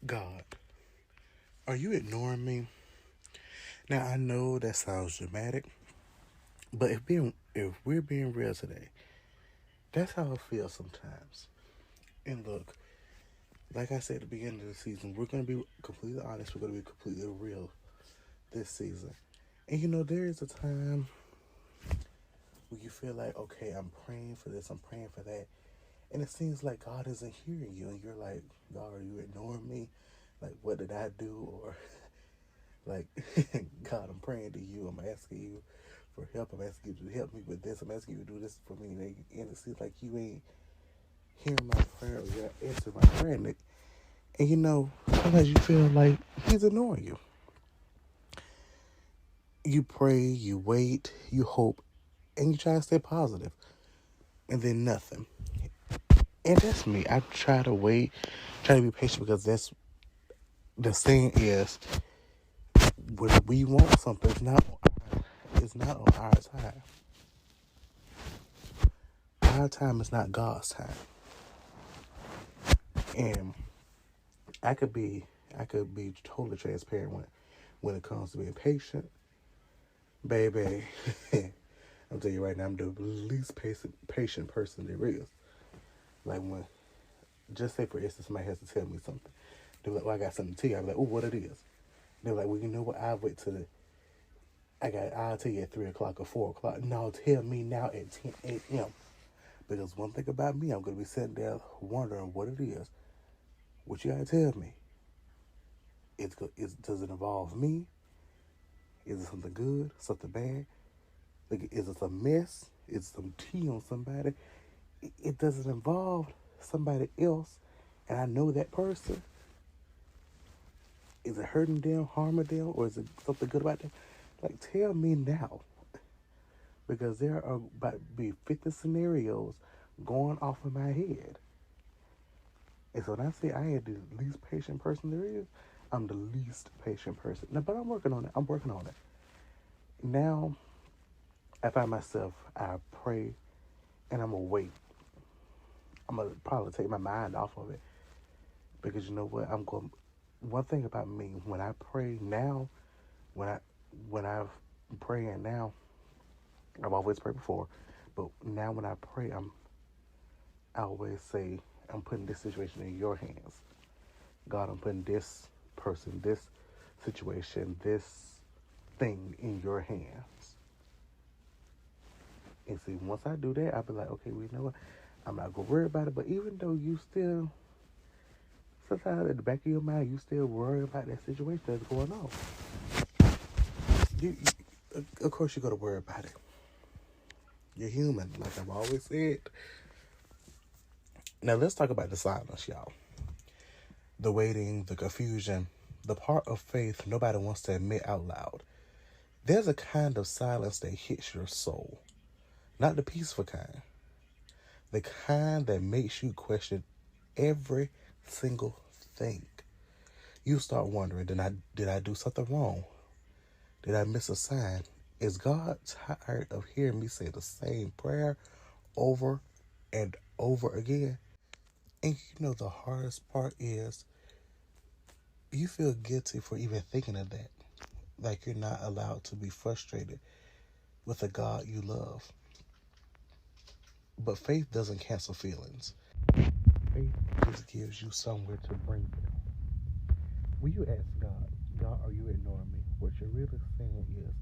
God, are you ignoring me? Now I know that sounds dramatic, but if we're being real today, that's how it feels sometimes. And look, like I said at the beginning of the season, we're gonna be completely honest, we're gonna be completely real this season. And there is a time where you feel like, okay, I'm praying for this, I'm praying for that. And it seems like God isn't hearing you. And you're like, God, are you ignoring me? Like, what did I do? Or, like, God, I'm praying to you. I'm asking you for help. I'm asking you to help me with this. I'm asking you to do this for me. And it seems like you ain't hearing my prayer or you're not answering my prayer. And sometimes you feel like He's ignoring you. You pray, you wait, you hope, and you try to stay positive. And then nothing. And that's me. I try to wait, try to be patient because that's the saying is when we want something, it's not on our time. Our time is not God's time. And I could be totally transparent when it comes to being patient. Baby, I'm telling you right now, I'm the least patient person there is. Like just say for instance, somebody has to tell me something. They're like, well, I got something to tell you. I'm like, oh, what it is? They're like, well, you know what? I'll tell you at 3 o'clock or 4 o'clock. No, tell me now at 10 a.m. Because one thing about me, I'm going to be sitting there wondering what it is. What you got to tell me? Does it involve me? Is it something good? Something bad? Like, is it a mess? Is it some tea on somebody? It doesn't involve somebody else, and I know that person. Is it hurting them, harming them, or is it something good about them? Like, tell me now. Because there are about to be 50 scenarios going off in my head. And so when I say I am the least patient person there is, I'm the least patient person. Now, but I'm working on it. I'm working on it. Now, I find myself, I pray, and I'm going to wait. I'm going to probably take my mind off of it. Because you know what? One thing about me, when I pray now, when I've praying now, I've always prayed before, but now when I pray, I always say, I'm putting this situation in your hands. God, I'm putting this person, this situation, this thing in your hands. And see, once I do that, I'll be like, okay, well, you know what? I'm not going to worry about it, but even though you still, sometimes at the back of your mind, you still worry about that situation that's going on. Of course, you're going to worry about it. You're human, like I've always said. Now, let's talk about the silence, y'all. The waiting, the confusion, the part of faith nobody wants to admit out loud. There's a kind of silence that hits your soul. Not the peaceful kind. The kind that makes you question every single thing. You start wondering, did I do something wrong? Did I miss a sign? Is God tired of hearing me say the same prayer over and over again? And the hardest part is you feel guilty for even thinking of that. Like you're not allowed to be frustrated with a God you love. But faith doesn't cancel feelings. Faith just gives you somewhere to bring them. When you ask God, God, are you ignoring me? What you're really saying is,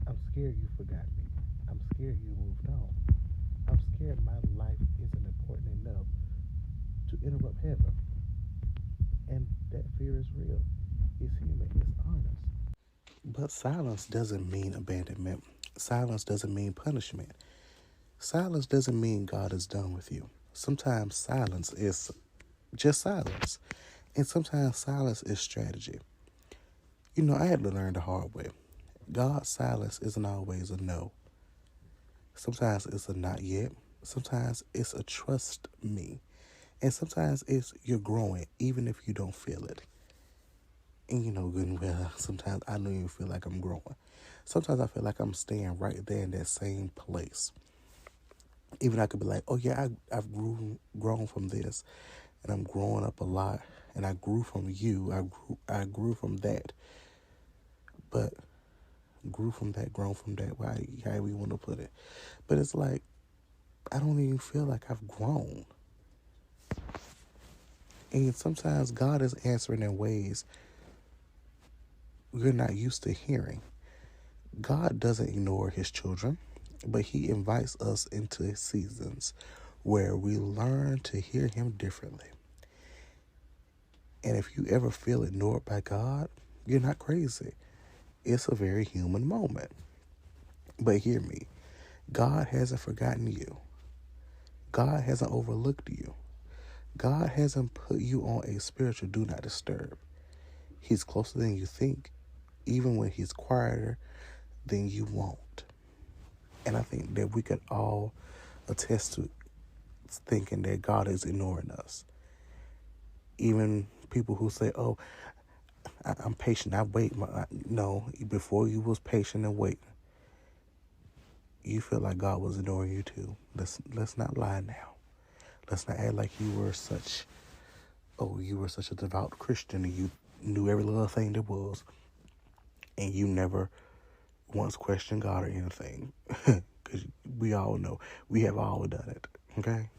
I'm scared you forgot me. I'm scared you moved on. I'm scared my life isn't important enough to interrupt heaven. And that fear is real. It's human. It's honest. But silence doesn't mean abandonment. Silence doesn't mean punishment. Silence doesn't mean God is done with you. Sometimes silence is just silence. And sometimes silence is strategy. I had to learn the hard way. God's silence isn't always a no. Sometimes it's a not yet. Sometimes it's a trust me. And sometimes it's you're growing, even if you don't feel it. And good and well, sometimes I don't even feel like I'm growing. Sometimes I feel like I'm staying right there in that same place. Even I could be like, oh yeah, I've grown from this, and I'm growing up a lot. and I grew from you. I grew from that. But grew from that, grown from that, however you want to put it. But it's like, I don't even feel like I've grown. And sometimes God is answering in ways we're not used to hearing. God doesn't ignore his children, but he invites us into seasons where we learn to hear him differently. And if you ever feel ignored by God, you're not crazy. It's a very human moment. But hear me, God hasn't forgotten you. God hasn't overlooked you. God hasn't put you on a spiritual do not disturb. He's closer than you think, even when he's quieter than you want. And I think that we could all attest to thinking that God is ignoring us. Even people who say, oh, I'm patient, I wait. No, before you was patient and wait, you feel like God was ignoring you too. Let's not lie now. Let's not act like you were such a devout Christian and you knew every little thing there was and you never once questioned God or anything. Because we all know, we have all done it, okay?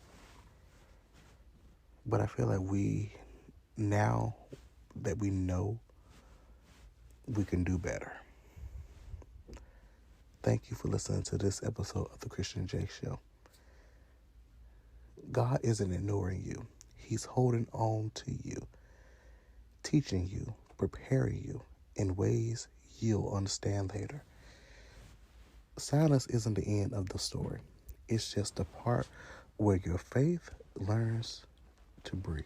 But I feel like now that we know, we can do better. Thank you for listening to this episode of the Christian J Show. God isn't ignoring you. He's holding on to you, teaching you, preparing you in ways you'll understand later. Silence isn't the end of the story. It's just the part where your faith learns to breathe.